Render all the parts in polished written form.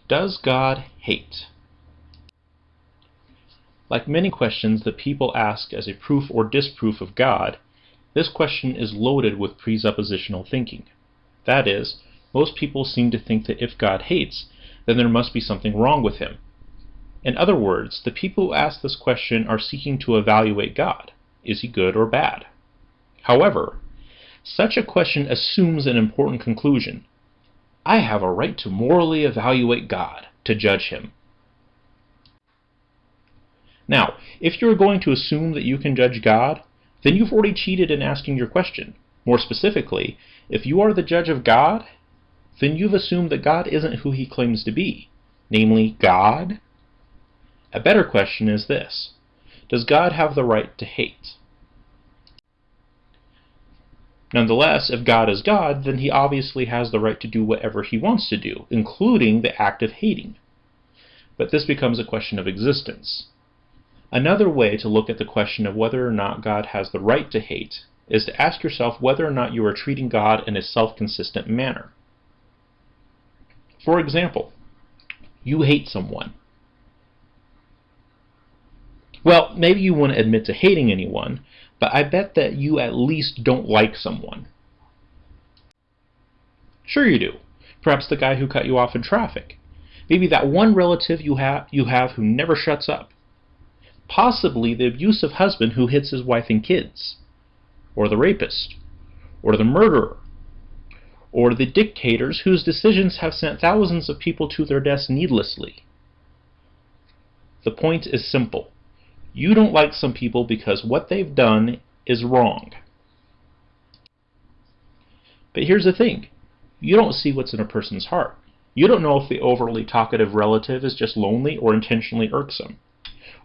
Does God hate? Like many questions that people ask as a proof or disproof of God, this question is loaded with presuppositional thinking. That is, most people seem to think that if God hates, then there must be something wrong with him. In other words, the people who ask this question are seeking to evaluate God. Is he good or bad? However, such a question assumes an important conclusion. I have a right to morally evaluate God, to judge him. Now, if you're going to assume that you can judge God, then you've already cheated in asking your question. More specifically, if you are the judge of God, then you've assumed that God isn't who he claims to be, namely God. A better question is this: does God have the right to hate? Nonetheless, if God is God, then he obviously has the right to do whatever he wants to do, including the act of hating. But this becomes a question of existence. Another way to look at the question of whether or not God has the right to hate is to ask yourself whether or not you are treating God in a self-consistent manner. For example, you hate someone. Well, maybe you wouldn't admit to hating anyone, but I bet that you at least don't like someone. Sure you do. Perhaps the guy who cut you off in traffic. Maybe that one relative you have who never shuts up. Possibly the abusive husband who hits his wife and kids. Or the rapist. Or the murderer. Or the dictators whose decisions have sent thousands of people to their deaths needlessly. The point is simple. You don't like some people because what they've done is wrong. But here's the thing. You don't see what's in a person's heart. You don't know if the overly talkative relative is just lonely or intentionally irksome,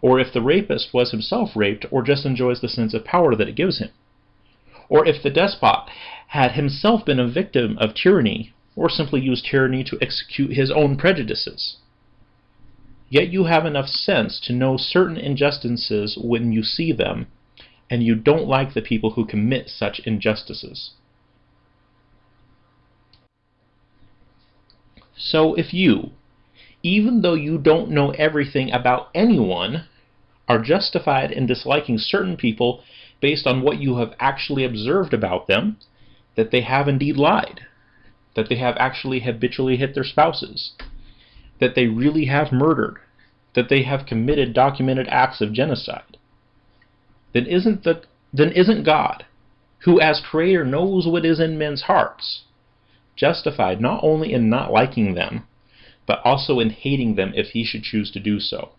or if the rapist was himself raped or just enjoys the sense of power that it gives him, or if the despot had himself been a victim of tyranny or simply used tyranny to execute his own prejudices. Yet you have enough sense to know certain injustices when you see them, and you don't like the people who commit such injustices. So if you, even though you don't know everything about anyone, are justified in disliking certain people based on what you have actually observed about them, that they have indeed lied, that they have actually habitually hit their spouses, that they really have murdered, that they have committed documented acts of genocide, then isn't God, who as Creator knows what is in men's hearts, justified not only in not liking them, but also in hating them if he should choose to do so.